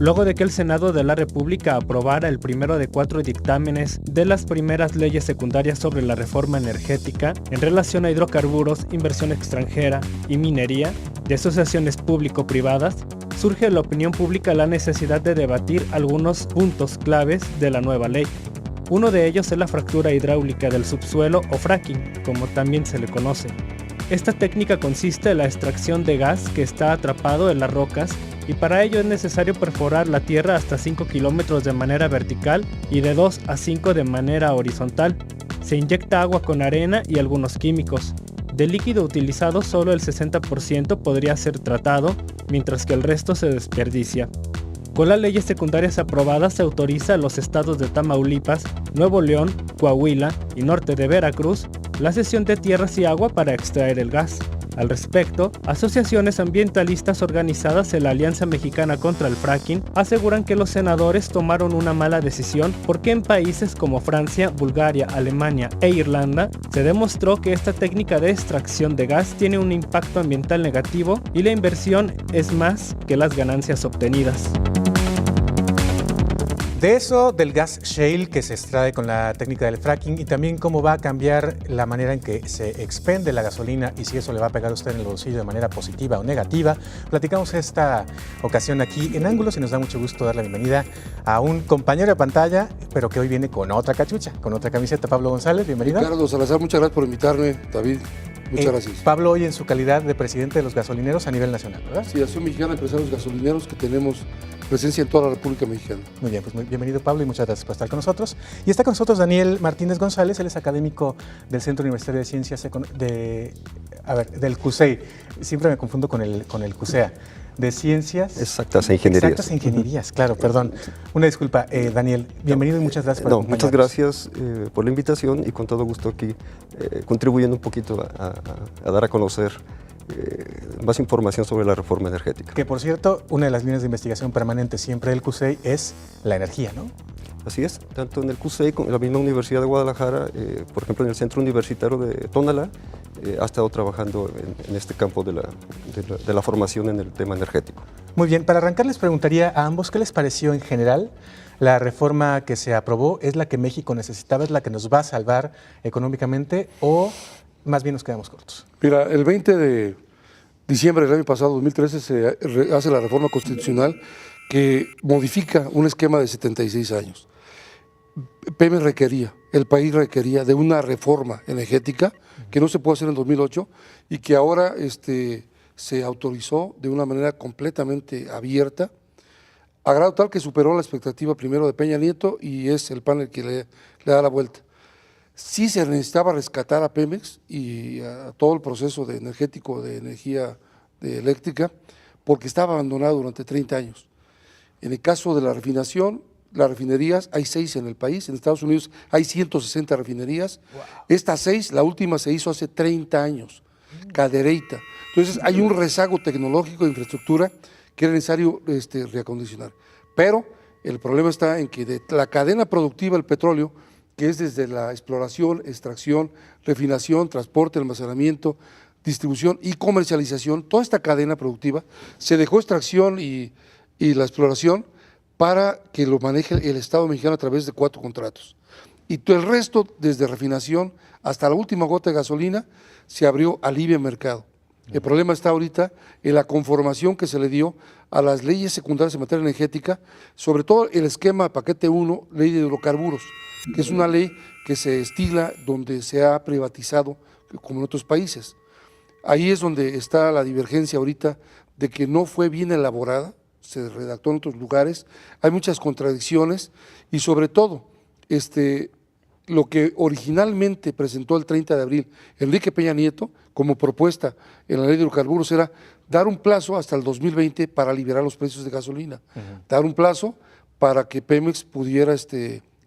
luego de que el Senado de la República aprobara el primero de 4 dictámenes de las primeras leyes secundarias sobre la reforma energética en relación a hidrocarburos, inversión extranjera y minería de asociaciones público-privadas, surge en la opinión pública la necesidad de debatir algunos puntos claves de la nueva ley. Uno de ellos es la fractura hidráulica del subsuelo o fracking, como también se le conoce. Esta técnica consiste en la extracción de gas que está atrapado en las rocas y para ello es necesario perforar la tierra hasta 5 kilómetros de manera vertical y de 2 a 5 de manera horizontal. Se inyecta agua con arena y algunos químicos. Del líquido utilizado solo el 60% podría ser tratado, mientras que el resto se desperdicia. Con las leyes secundarias aprobadas se autoriza a los estados de Tamaulipas, Nuevo León, Coahuila y norte de Veracruz la cesión de tierras y agua para extraer el gas. Al respecto, asociaciones ambientalistas organizadas en la Alianza Mexicana contra el Fracking aseguran que los senadores tomaron una mala decisión porque en países como Francia, Bulgaria, Alemania e Irlanda se demostró que esta técnica de extracción de gas tiene un impacto ambiental negativo y la inversión es más que las ganancias obtenidas. De eso, del gas shale que se extrae con la técnica del fracking y también cómo va a cambiar la manera en que se expende la gasolina y si eso le va a pegar a usted en el bolsillo de manera positiva o negativa, platicamos esta ocasión aquí en Ángulos y nos da mucho gusto dar la bienvenida a un compañero de pantalla, pero que hoy viene con otra cachucha, con otra camiseta. Pablo González, bienvenido. Ricardo Salazar, muchas gracias por invitarme, David. Muchas gracias. Pablo hoy en su calidad de presidente de los gasolineros a nivel nacional, ¿verdad? Sí, Asociación Mexicana de Empresarios Gasolineros, que tenemos presencia en toda la República Mexicana. Muy bien, pues bienvenido Pablo y muchas gracias por estar con nosotros. Y está con nosotros Daniel Martínez González, él es académico del Centro Universitario de Ciencias del CUSEI. Siempre me confundo con el CUSEA. De Ciencias Exactas e Ingenierías. Exactas e Ingenierías, claro, perdón. Una disculpa, Daniel, bienvenido y muchas gracias por acompañarnos. Muchas gracias por la invitación y con todo gusto aquí contribuyendo un poquito a dar a conocer más información sobre la reforma energética. Que por cierto, una de las líneas de investigación permanente siempre del CUSEI es la energía, ¿no? Así es, tanto en el CUSEI como en la misma Universidad de Guadalajara, por ejemplo en el Centro Universitario de Tonalá, ha estado trabajando en este campo de la formación en el tema energético. Muy bien, para arrancar les preguntaría a ambos, ¿qué les pareció en general la reforma que se aprobó? ¿Es la que México necesitaba, es la que nos va a salvar económicamente o más bien nos quedamos cortos? Mira, el 20 de diciembre del año pasado, 2013, se hace la reforma constitucional que modifica un esquema de 76 años. Pemex requería, el país requería de una reforma energética que no se pudo hacer en 2008 y que ahora se autorizó de una manera completamente abierta, a grado tal que superó la expectativa primero de Peña Nieto y es el panel que le da la vuelta. Sí se necesitaba rescatar a Pemex y a todo el proceso energético de energía eléctrica porque estaba abandonado durante 30 años. En el caso de la refinación, las refinerías, hay 6 en el país, en Estados Unidos hay 160 refinerías, estas 6, la última se hizo hace 30 años, cadereita. Entonces hay un rezago tecnológico de infraestructura que era necesario reacondicionar. Pero el problema está en que de la cadena productiva del petróleo, que es desde la exploración, extracción, refinación, transporte, almacenamiento, distribución y comercialización, toda esta cadena productiva, se dejó extracción y la exploración para que lo maneje el Estado mexicano a través de 4 contratos. Y todo el resto, desde refinación hasta la última gota de gasolina, se abrió a libre mercado. El problema está ahorita en la conformación que se le dio a las leyes secundarias en materia energética, sobre todo el esquema paquete 1, ley de hidrocarburos, que es una ley que se estila donde se ha privatizado como en otros países. Ahí es donde está la divergencia ahorita de que no fue bien elaborada, se redactó en otros lugares, hay muchas contradicciones y sobre todo lo que originalmente presentó el 30 de abril Enrique Peña Nieto como propuesta en la ley de hidrocarburos era dar un plazo hasta el 2020 para liberar los precios de gasolina, dar un plazo para que Pemex pudiera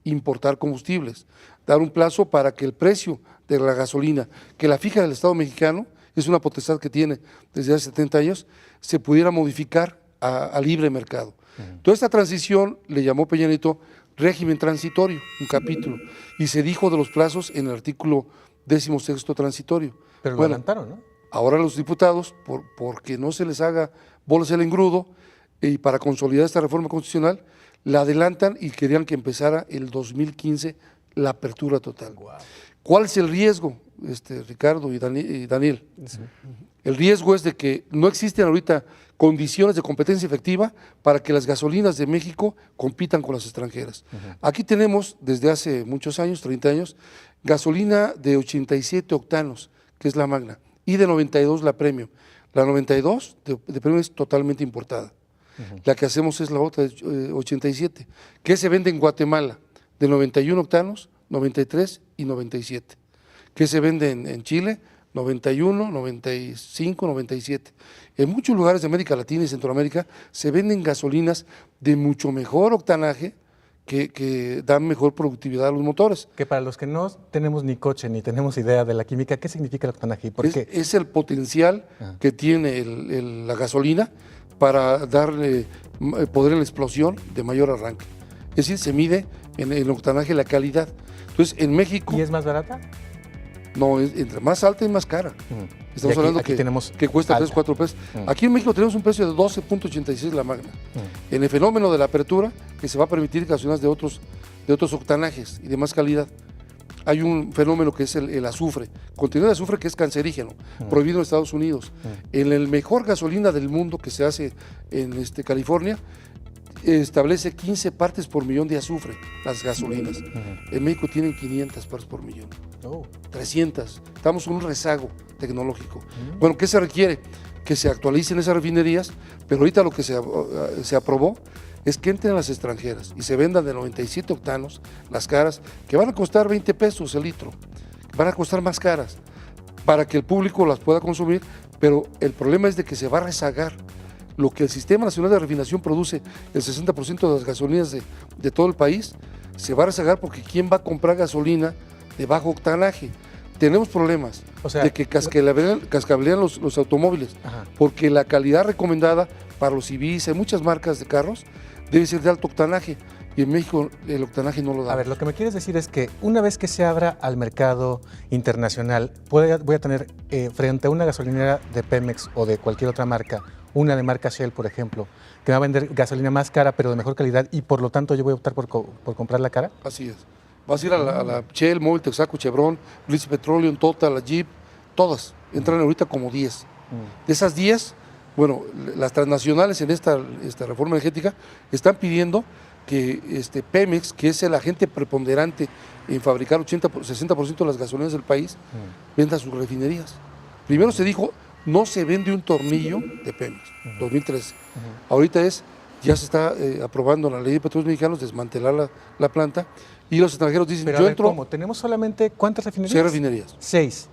importar combustibles, dar un plazo para que el precio de la gasolina, que la fija del Estado mexicano, es una potestad que tiene desde hace 70 años, se pudiera modificar a libre mercado. Toda esta transición le llamó Peña Nieto régimen transitorio, un capítulo, y se dijo de los plazos en el artículo 16º transitorio. Pero lo adelantaron, ¿no? Ahora los diputados, porque no se les haga bolas el engrudo, y para consolidar esta reforma constitucional, la adelantan y querían que empezara el 2015 la apertura total. Wow. ¿Cuál es el riesgo, Ricardo y Daniel? Sí. El riesgo es de que no existen ahorita condiciones de competencia efectiva para que las gasolinas de México compitan con las extranjeras. Aquí tenemos, desde hace muchos años, 30 años, gasolina de 87 octanos, que es la Magna, y de 92 la Premium. La 92 de Premium es totalmente importada. La que hacemos es la otra de 87, que se vende en Guatemala, de 91 octanos, 93 y 97. Que se vende en Chile, 91, 95, 97. En muchos lugares de América Latina y Centroamérica se venden gasolinas de mucho mejor octanaje que dan mejor productividad a los motores. Que para los que no tenemos ni coche ni tenemos idea de la química, ¿qué significa el octanaje? ¿Por qué? Es el potencial que tiene la gasolina para darle poder a la explosión de mayor arranque. Es decir, se mide en el octanaje la calidad. Entonces, en México... ¿Y es más barata? No, entre más alta y más cara. Estamos hablando que cuesta 3, 4 pesos. Aquí en México tenemos un precio de 12.86 la Magna. En el fenómeno de la apertura, que se va a permitir gasolinas de otros octanajes y de más calidad, hay un fenómeno que es el azufre, contenido de azufre que es cancerígeno, prohibido en Estados Unidos. En el mejor gasolina del mundo que se hace en California, establece 15 partes por millón de azufre, las gasolinas. En México tienen 500 partes por millón. 300. Estamos en un rezago tecnológico. Bueno, ¿qué se requiere? Que se actualicen esas refinerías, pero ahorita lo que se aprobó es que entren las extranjeras y se vendan de 97 octanos, las caras, que van a costar 20 pesos el litro, van a costar más caras, para que el público las pueda consumir, pero el problema es de que se va a rezagar. Lo que el Sistema Nacional de Refinación produce, el 60% de las gasolinas de todo el país, se va a rezagar porque ¿quién va a comprar gasolina de bajo octanaje? Tenemos problemas de que cascabelean los automóviles, porque la calidad recomendada para los CVs, hay muchas marcas de carros, debe ser de alto octanaje, y en México el octanaje no lo da. A ver, lo que me quieres decir es que una vez que se abra al mercado internacional, voy a tener frente a una gasolinera de Pemex o de cualquier otra marca, una de marca Shell, por ejemplo, que va a vender gasolina más cara pero de mejor calidad y por lo tanto yo voy a optar por comprar la cara. Así es. Vas a ir a la Shell, Mobil, Texaco, Chevron, British Petroleum, Total, la Jeep, todas. Entran ahorita como 10. De esas 10, bueno, las transnacionales en esta reforma energética están pidiendo que Pemex, que es el agente preponderante en fabricar 60% de las gasolinas del país, venda sus refinerías. Primero se dijo, no se vende un tornillo de Pemex, 2013. Ahorita ya se está aprobando la ley de petróleos mexicanos, desmantelar la planta, y los extranjeros dicen, pero yo entro... ¿Cómo? ¿Tenemos solamente cuántas refinerías? 6 refinerías. 6.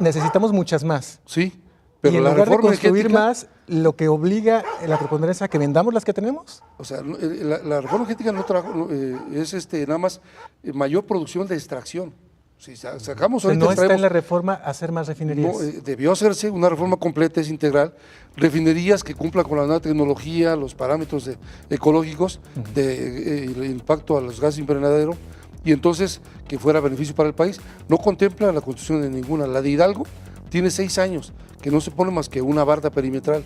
Necesitamos muchas más. Sí, pero y en la lugar reforma de construir energética, más, lo que obliga la preponderancia a que vendamos las que tenemos. O sea, la reforma energética no trajo, es nada más mayor producción de extracción. Si sacamos ahorita, no está en la reforma hacer más refinerías. No, debió hacerse una reforma completa, es integral, refinerías que cumplan con la nueva tecnología, los parámetros ecológicos, el impacto a los gases invernadero, y entonces que fuera beneficio para el país. No contempla la construcción de ninguna. La de Hidalgo tiene 6 años, que no se pone más que una barda perimetral.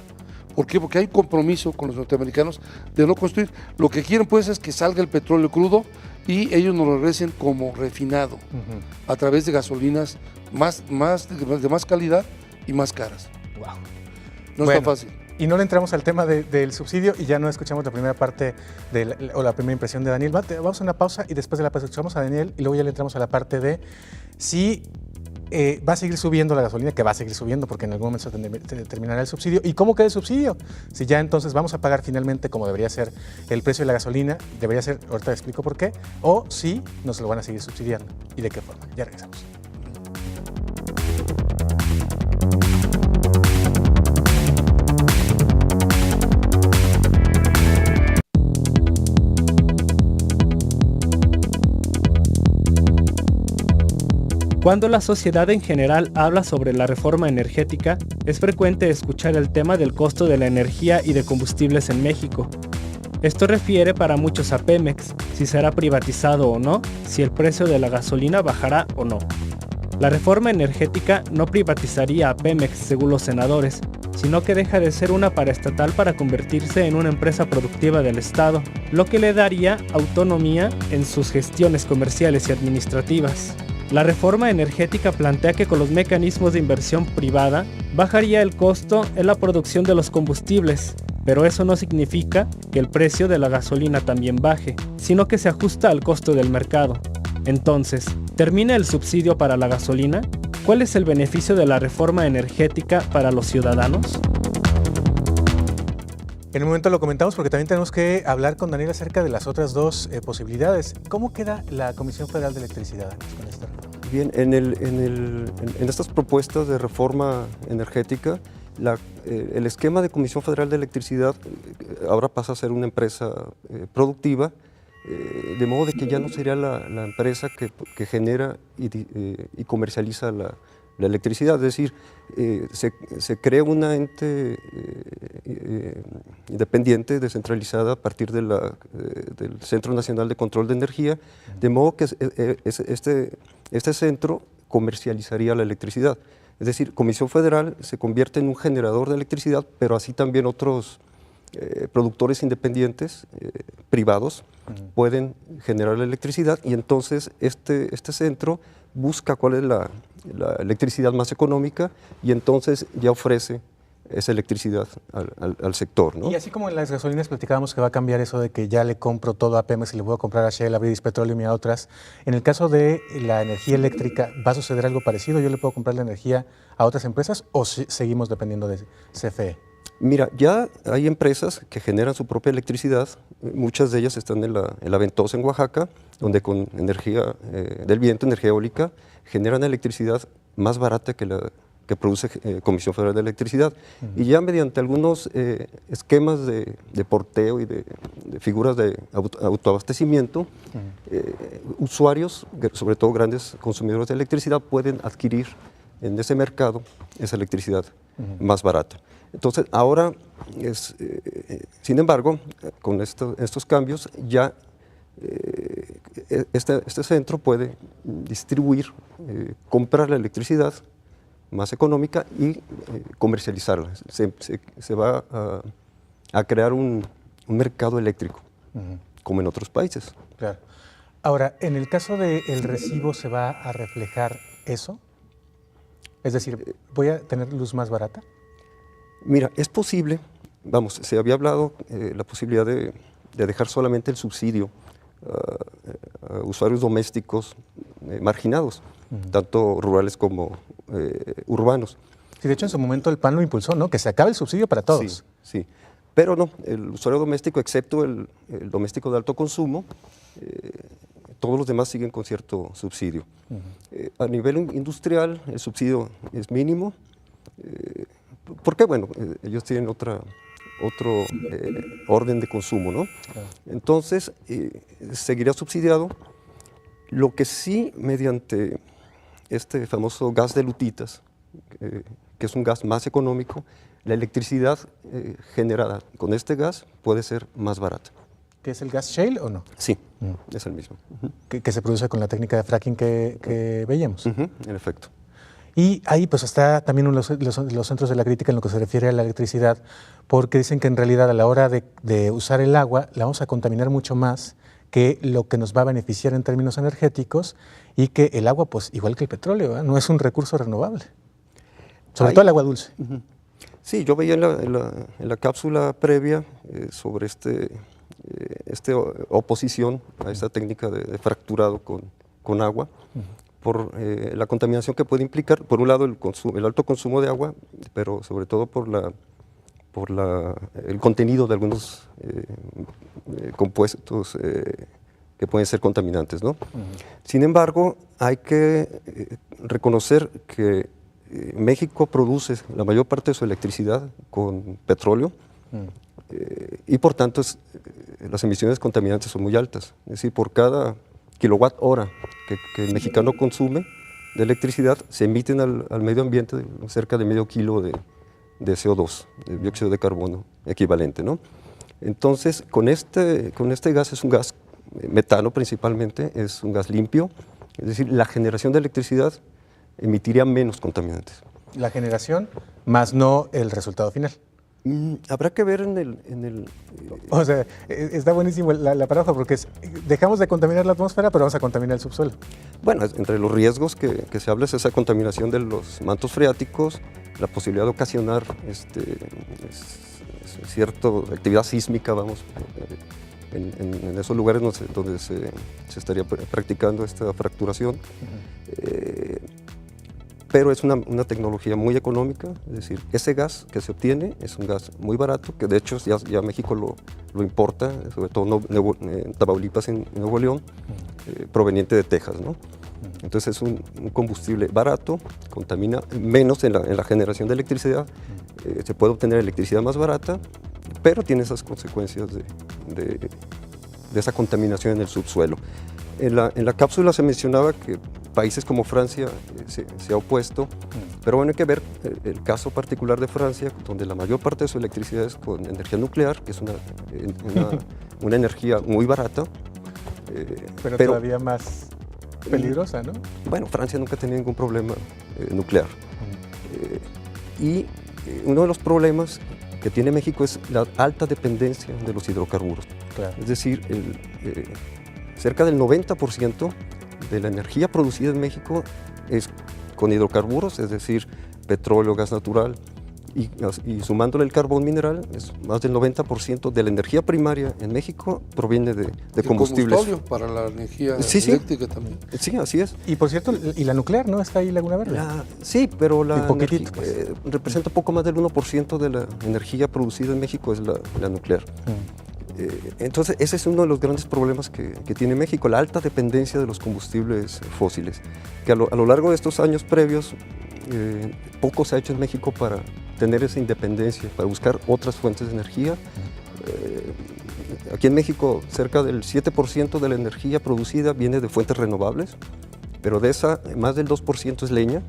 ¿Por qué? Porque hay compromiso con los norteamericanos de no construir. Lo que quieren pues es que salga el petróleo crudo y ellos nos lo regresen como refinado a través de gasolinas de más calidad y más caras. Wow. No es tan fácil. Y no le entramos al tema del subsidio y ya no escuchamos la primera parte o la primera impresión de Daniel. Vamos a una pausa y después de la pausa escuchamos a Daniel y luego ya le entramos a la parte de si va a seguir subiendo la gasolina, que va a seguir subiendo porque en algún momento se terminará el subsidio. ¿Y cómo queda el subsidio? Si ya entonces vamos a pagar finalmente como debería ser el precio de la gasolina, debería ser, ahorita les explico por qué, o si nos lo van a seguir subsidiando y de qué forma. Ya regresamos. Cuando la sociedad en general habla sobre la reforma energética, es frecuente escuchar el tema del costo de la energía y de combustibles en México. Esto refiere para muchos a Pemex, si será privatizado o no, si el precio de la gasolina bajará o no. La reforma energética no privatizaría a Pemex, según los senadores, sino que deja de ser una paraestatal para convertirse en una empresa productiva del Estado, lo que le daría autonomía en sus gestiones comerciales y administrativas. La reforma energética plantea que con los mecanismos de inversión privada bajaría el costo en la producción de los combustibles, pero eso no significa que el precio de la gasolina también baje, sino que se ajusta al costo del mercado. Entonces, ¿termina el subsidio para la gasolina? ¿Cuál es el beneficio de la reforma energética para los ciudadanos? En un momento lo comentamos porque también tenemos que hablar con Daniel acerca de las otras dos posibilidades. ¿Cómo queda la Comisión Federal de Electricidad con esta reforma? Bien, en estas propuestas de reforma energética, el esquema de Comisión Federal de Electricidad ahora pasa a ser una empresa productiva, de modo de que ya no sería la empresa que genera y comercializa la electricidad, es decir, se crea una ente independiente, descentralizada a partir del Centro Nacional de Control de Energía, de modo que este centro comercializaría la electricidad. Es decir, Comisión Federal se convierte en un generador de electricidad, pero así también otros productores independientes, privados, pueden generar la electricidad, y entonces este centro busca cuál es la electricidad más económica y entonces ya ofrece esa electricidad al sector, ¿no? Y así como en las gasolinas platicábamos que va a cambiar eso de que ya le compro todo a Pemex y le puedo comprar a Shell, a British Petroleum y a otras, en el caso de la energía eléctrica, ¿va a suceder algo parecido? ¿Yo le puedo comprar la energía a otras empresas o seguimos dependiendo de CFE? Mira, ya hay empresas que generan su propia electricidad, muchas de ellas están en la Ventosa, en Oaxaca, donde con energía del viento, energía eólica, generan electricidad más barata que la que produce Comisión Federal de Electricidad. Y ya mediante algunos esquemas de porteo y de figuras de autoabastecimiento, usuarios, sobre todo grandes consumidores de electricidad, pueden adquirir en ese mercado esa electricidad más barata. Entonces, ahora, sin embargo, con estos cambios, ya este centro puede distribuir, comprar la electricidad más económica y comercializarla. Se va a crear un mercado eléctrico, como en otros países. Claro. Ahora, en el caso del recibo, ¿se va a reflejar eso? Es decir, ¿voy a tener luz más barata? Mira, es posible, vamos, se había hablado la posibilidad de dejar solamente el subsidio a usuarios domésticos marginados, tanto rurales como urbanos. Sí, de hecho en su momento el PAN lo impulsó, ¿no? Que se acabe el subsidio para todos. Sí, pero no, el usuario doméstico, excepto el doméstico de alto consumo, todos los demás siguen con cierto subsidio. A nivel industrial el subsidio es mínimo, porque bueno, ellos tienen otro orden de consumo, ¿no? Claro. Entonces, seguirá subsidiado. Lo que sí, mediante este famoso gas de lutitas, que es un gas más económico, la electricidad generada con este gas puede ser más barata. ¿Qué es el gas shale o no? Sí, es el mismo. Que se produce con la técnica de fracking que veíamos. En efecto. Y ahí pues está también uno de los centros de la crítica en lo que se refiere a la electricidad, porque dicen que en realidad a la hora de usar el agua la vamos a contaminar mucho más que lo que nos va a beneficiar en términos energéticos, y que el agua, pues igual que el petróleo, no es un recurso renovable, sobre todo el agua dulce. Sí, yo veía en la cápsula previa sobre esta oposición a esta técnica de fracturado con agua, por la contaminación que puede implicar, por un lado el alto consumo de agua, pero sobre todo por el contenido de algunos compuestos que pueden ser contaminantes, ¿no? Sin embargo, hay que reconocer que México produce la mayor parte de su electricidad con petróleo, y por tanto las emisiones contaminantes son muy altas. Es decir, por cada kilowatt hora que el mexicano consume de electricidad, se emiten al medio ambiente cerca de medio kilo de CO2, de dióxido de carbono equivalente, ¿no? Entonces, con este gas, es un gas metano principalmente, es un gas limpio, es decir, la generación de electricidad emitiría menos contaminantes. La generación, más no el resultado final. Habrá que ver en el O sea, está buenísimo la paradoja porque dejamos de contaminar la atmósfera, pero vamos a contaminar el subsuelo. Bueno, entre los riesgos que se habla es esa contaminación de los mantos freáticos, la posibilidad de ocasionar cierta actividad sísmica, vamos, en esos lugares donde se estaría practicando esta fracturación. Pero es una tecnología muy económica, es decir, ese gas que se obtiene es un gas muy barato, que de hecho ya México lo importa, sobre todo en Tamaulipas, en Nuevo León, proveniente de Texas, ¿no? Entonces es un combustible barato, contamina menos en la generación de electricidad, se puede obtener electricidad más barata, pero tiene esas consecuencias de esa contaminación en el subsuelo. En la cápsula se mencionaba que países como Francia se ha opuesto, pero bueno, hay que ver el caso particular de Francia, donde la mayor parte de su electricidad es con energía nuclear, que es una energía muy barata. Pero todavía más peligrosa, ¿no? Bueno, Francia nunca ha tenido ningún problema nuclear. Y uno de los problemas que tiene México es la alta dependencia de los hidrocarburos. Claro. Es decir, cerca del 90% de la energía producida en México es con hidrocarburos, es decir, petróleo, gas natural, y sumándole el carbón mineral, es más del 90% de la energía primaria en México proviene de combustibles. Combustóleo para la energía Sí. eléctrica también. Sí, así es. Y por cierto, ¿y la nuclear no está ahí Laguna Verde? Sí, pero la poquitito, pues. representa poco más del 1% de la energía producida en México es la nuclear. Entonces, ese es uno de los grandes problemas que tiene México, la alta dependencia de los combustibles fósiles, que a lo largo de estos años previos, poco se ha hecho en México para tener esa independencia, para buscar otras fuentes de energía. Aquí en México, cerca del 7% de la energía producida viene de fuentes renovables, pero de esa, más del 2% es leña,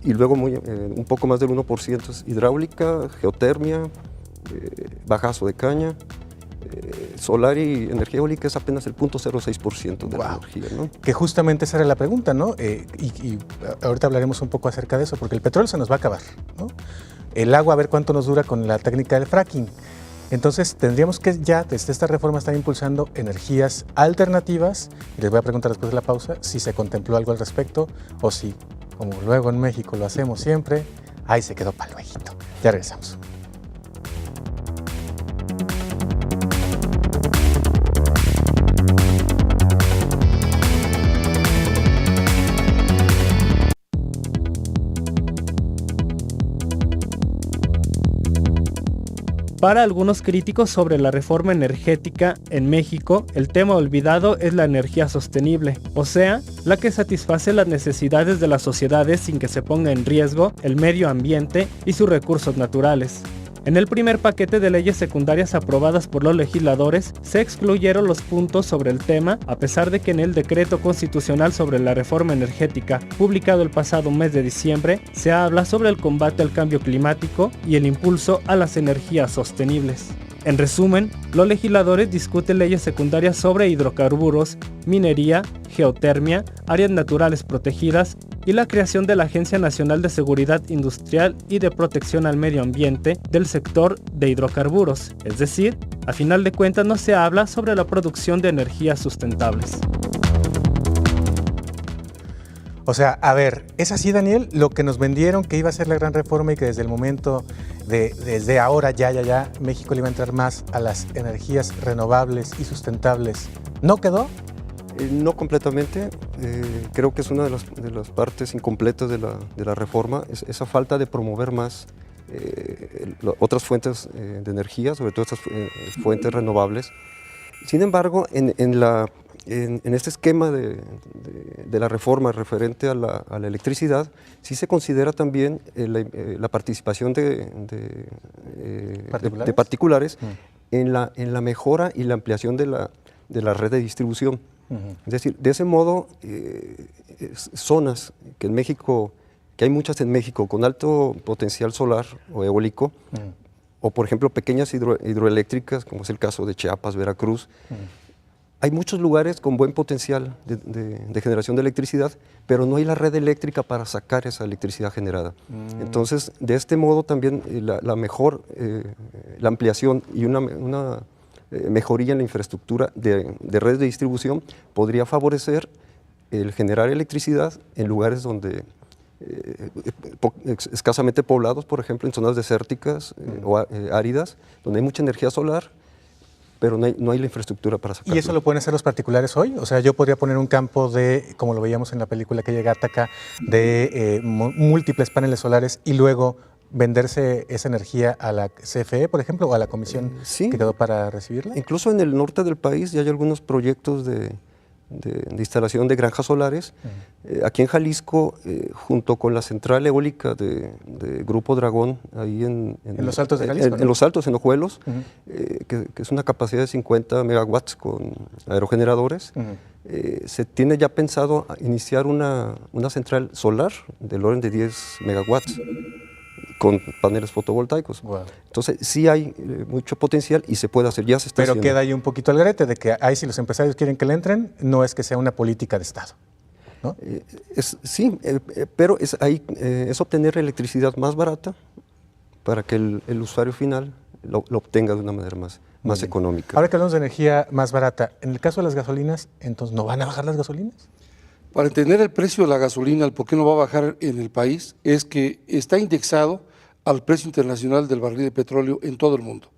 y luego un poco más del 1% es hidráulica, geotermia, bajazo de caña. Solar y energía eólica es apenas el 0.06% de la energía, ¿no? Que justamente esa era la pregunta, ¿no? Y ahorita hablaremos un poco acerca de eso, porque el petróleo se nos va a acabar, ¿no? El agua, a ver cuánto nos dura con la técnica del fracking. Entonces, tendríamos que ya, desde esta reforma, estar impulsando energías alternativas. Y les voy a preguntar después de la pausa si se contempló algo al respecto o si, como luego en México lo hacemos siempre, ahí se quedó para luego. Ya regresamos. Para algunos críticos sobre la reforma energética en México, el tema olvidado es la energía sostenible, o sea, la que satisface las necesidades de las sociedades sin que se ponga en riesgo el medio ambiente y sus recursos naturales. En el primer paquete de leyes secundarias aprobadas por los legisladores, se excluyeron los puntos sobre el tema, a pesar de que en el decreto constitucional sobre la reforma energética, publicado el pasado mes de diciembre, se habla sobre el combate al cambio climático y el impulso a las energías sostenibles. En resumen, los legisladores discuten leyes secundarias sobre hidrocarburos, minería, geotermia, áreas naturales protegidas y la creación de la Agencia Nacional de Seguridad Industrial y de Protección al Medio Ambiente del sector de hidrocarburos, es decir, a final de cuentas no se habla sobre la producción de energías sustentables. O sea, a ver, ¿es así, Daniel? Lo que nos vendieron que iba a ser la gran reforma y que desde el momento desde ahora ya, México le iba a entrar más a las energías renovables y sustentables, ¿no quedó? No completamente. Creo que es una de las partes incompletas de la reforma, es esa falta de promover más otras fuentes de energía, sobre todo estas fuentes renovables. Sin embargo, en este esquema de la reforma referente a la electricidad, sí se considera también la participación de particulares en la mejora y la ampliación de la red de distribución. Es decir, de ese modo, zonas que en México, que hay muchas en México con alto potencial solar o eólico, o por ejemplo pequeñas hidroeléctricas, como es el caso de Chiapas, Veracruz, Hay muchos lugares con buen potencial de generación de electricidad, pero no hay la red eléctrica para sacar esa electricidad generada. Entonces, de este modo también la ampliación y una mejoría en la infraestructura de redes de distribución podría favorecer el generar electricidad en lugares donde escasamente poblados, por ejemplo, en zonas desérticas o áridas, donde hay mucha energía solar, pero no hay la infraestructura para sacarlo. ¿Y eso lo pueden hacer los particulares hoy? O sea, yo podría poner un campo de, como lo veíamos en la película que llega Gattaca, de múltiples paneles solares y luego venderse esa energía a la CFE, por ejemplo, o a la comisión Sí. que quedó para recibirla. Incluso en el norte del país ya hay algunos proyectos de instalación de granjas solares. Aquí en Jalisco, junto con la central eólica de Grupo Dragón, ahí en los Altos de Jalisco, ¿no? En los Altos, en Ojuelos, que es una capacidad de 50 megawatts con aerogeneradores, se tiene ya pensado iniciar una central solar del orden de 10 megawatts con paneles fotovoltaicos. Wow. Entonces, sí hay mucho potencial y se puede hacer, ya se está Pero haciendo. queda ahí un poquito el garete de que ahí si los empresarios quieren que le entren, no es que sea una política de Estado, ¿no? Sí, pero es obtener electricidad más barata para que el usuario final lo obtenga de una manera más económica. Ahora que hablamos de energía más barata, en el caso de las gasolinas, entonces, ¿no van a bajar las gasolinas? Para entender el precio de la gasolina, el por qué no va a bajar en el país, es que está indexado al precio internacional del barril de petróleo en todo el mundo.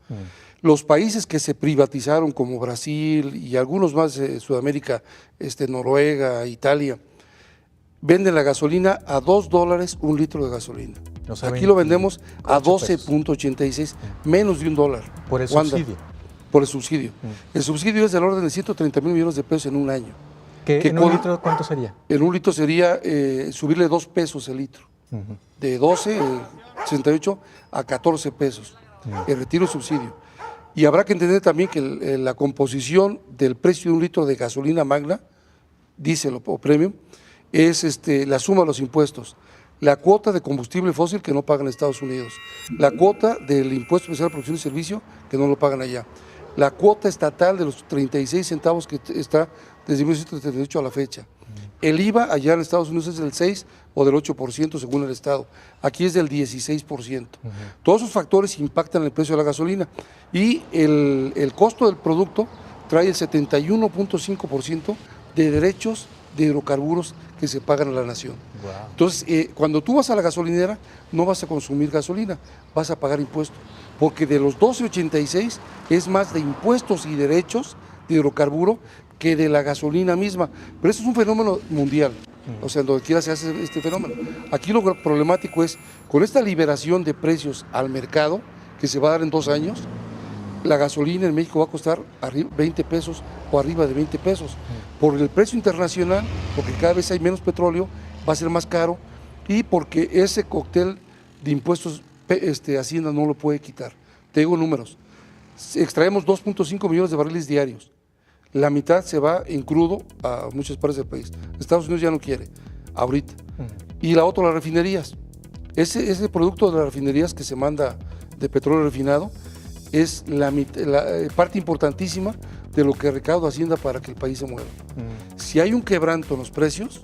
Los países que se privatizaron, como Brasil y algunos más de Sudamérica, Noruega, Italia, venden la gasolina a $2 un litro de gasolina. No saben, Aquí lo vendemos a 8 12.86, menos de $1. Por el Wanda, subsidio. Por el subsidio. El subsidio es del orden de 130,000 millones de pesos en un año. ¿Que que en un con- litro cuánto sería? En un litro sería subirle 2 pesos el litro, de 12,68 a 14 pesos, el retiro subsidio. Y habrá que entender también que la composición del precio de un litro de gasolina magna, diésel o premium, es la suma de los impuestos. La cuota de combustible fósil que no pagan en Estados Unidos, la cuota del impuesto especial de producción y servicio que no lo pagan allá, la cuota estatal de los 36 centavos que está desde 1938 a la fecha. El IVA allá en Estados Unidos es del 6 o del 8% según el estado. Aquí es del 16%. Todos esos factores impactan el precio de la gasolina y el costo del producto trae el 71.5% de derechos de hidrocarburos que se pagan a la nación. Wow. Entonces, cuando tú vas a la gasolinera, no vas a consumir gasolina, vas a pagar impuestos, porque de los 12.86 es más de impuestos y derechos de hidrocarburo que de la gasolina misma. Pero eso es un fenómeno mundial, o sea, en donde quiera se hace este fenómeno. Aquí lo problemático es, con esta liberación de precios al mercado, que se va a dar en 2 años, la gasolina en México va a costar 20 pesos o arriba de 20 pesos. Por el precio internacional, porque cada vez hay menos petróleo, va a ser más caro, y porque ese cóctel de impuestos Hacienda no lo puede quitar. Te digo números. Extraemos 2.5 millones de barriles diarios. La mitad se va en crudo a muchas partes del país. Estados Unidos ya no quiere, ahorita. Y la otra, las refinerías. Ese producto de las refinerías que se manda de petróleo refinado es la parte importantísima de lo que recauda Hacienda para que el país se mueva. Si hay un quebranto en los precios,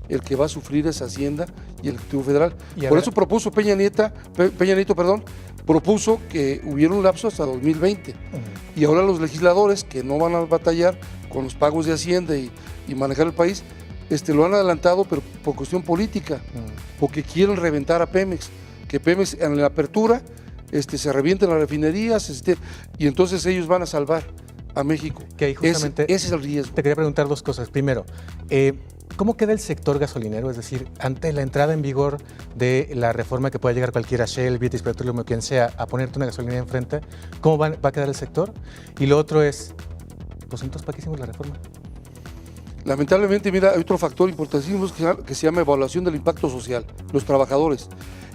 el que va a sufrir es Hacienda y el Ejecutivo Federal. Por eso propuso Peña Nieto, propuso que hubiera un lapso hasta 2020. Y ahora los legisladores, que no van a batallar con los pagos de Hacienda y manejar el país, lo han adelantado, pero por cuestión política, porque quieren reventar a Pemex, que Pemex en la apertura se revienten las refinerías, y entonces ellos van a salvar a México. Que ahí justamente ese es el riesgo. Te quería preguntar 2 cosas. Primero, ¿cómo queda el sector gasolinero? Es decir, ante la entrada en vigor de la reforma que pueda llegar cualquiera, Shell, British Petroleum o quien sea, a ponerte una gasolinera enfrente, ¿cómo va a quedar el sector? Y lo otro es, pues entonces, ¿para qué hicimos la reforma? Lamentablemente, mira, hay otro factor importantísimo que se llama evaluación del impacto social, los trabajadores.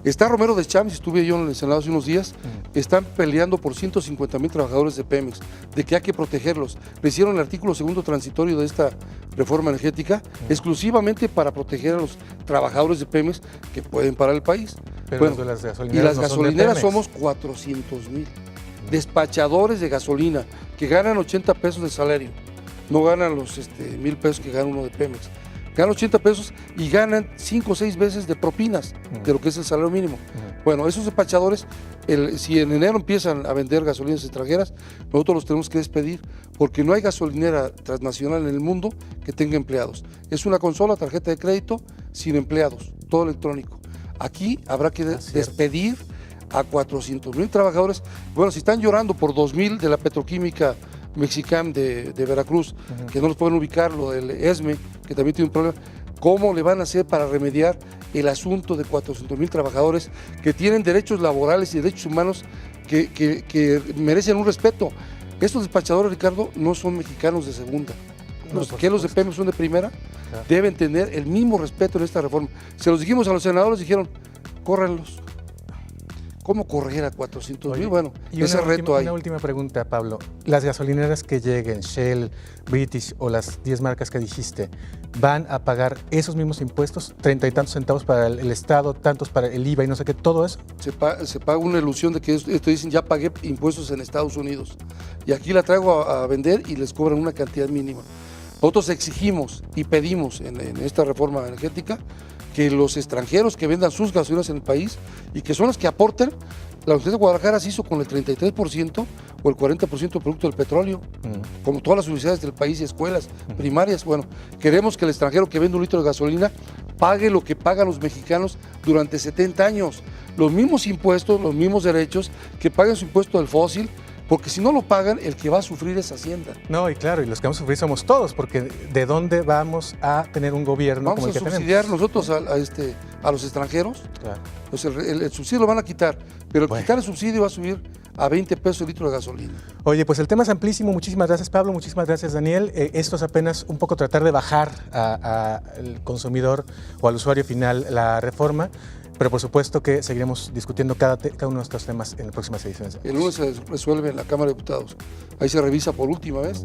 Está Romero de Chávez, estuve yo en el Senado hace unos días, están peleando por 150,000 trabajadores de Pemex, de que hay que protegerlos. Le hicieron el artículo 2º transitorio de esta reforma energética exclusivamente para proteger a los trabajadores de Pemex que pueden parar el país. Pero los de las gasolineras y las no son de gasolineras Pemex. somos 400,000 despachadores de gasolina que ganan 80 pesos de salario. no ganan los 1,000 pesos que gana uno de Pemex. Ganan 80 pesos y ganan 5 o 6 veces de propinas de lo que es el salario mínimo. Bueno, esos despachadores, si en enero empiezan a vender gasolinas extranjeras, nosotros los tenemos que despedir, porque no hay gasolinera transnacional en el mundo que tenga empleados. Es una consola, tarjeta de crédito, sin empleados, todo electrónico. Aquí habrá que despedir a 400,000 trabajadores. Bueno, si están llorando por 2,000 de la petroquímica Mexicam de Veracruz, que no los pueden ubicar, lo del ESME, que también tiene un problema, ¿cómo le van a hacer para remediar el asunto de 400,000 trabajadores que tienen derechos laborales y derechos humanos que merecen un respeto? Estos despachadores, Ricardo, no son mexicanos de segunda. Los de Pemex son de primera, deben tener el mismo respeto en esta reforma. Se los dijimos a los senadores, dijeron, córrenlos. ¿Cómo correr a 400,000? Bueno, ese reto hay. Una última pregunta, Pablo. Las gasolineras que lleguen, Shell, British o las 10 marcas que dijiste, ¿van a pagar esos mismos impuestos? 30 y tantos centavos para el Estado, tantos para el IVA y no sé qué, todo eso. Se paga una ilusión de que esto dicen, ya pagué impuestos en Estados Unidos. Y aquí la traigo a vender y les cobran una cantidad mínima. Nosotros exigimos y pedimos en esta reforma energética que los extranjeros que vendan sus gasolinas en el país y que son los que aportan, la Universidad de Guadalajara se hizo con el 33% o el 40% del producto del petróleo, como todas las universidades del país y escuelas primarias. Bueno, queremos que el extranjero que vende un litro de gasolina pague lo que pagan los mexicanos durante 70 años, los mismos impuestos, los mismos derechos, que paguen su impuesto del fósil, porque si no lo pagan, el que va a sufrir es Hacienda. No, y claro, y los que vamos a sufrir somos todos, porque ¿de dónde vamos a tener un gobierno como el que tenemos? Vamos a subsidiar nosotros a los extranjeros. Claro. Pues el subsidio lo van a quitar, pero quitar el subsidio va a subir a 20 pesos el litro de gasolina. Oye, pues el tema es amplísimo. Muchísimas gracias, Pablo. Muchísimas gracias, Daniel. Esto es apenas un poco tratar de bajar al consumidor o al usuario final la reforma. Pero por supuesto que seguiremos discutiendo cada uno de estos temas en las próximas ediciones. El lunes se resuelve en la Cámara de Diputados. Ahí se revisa por última vez.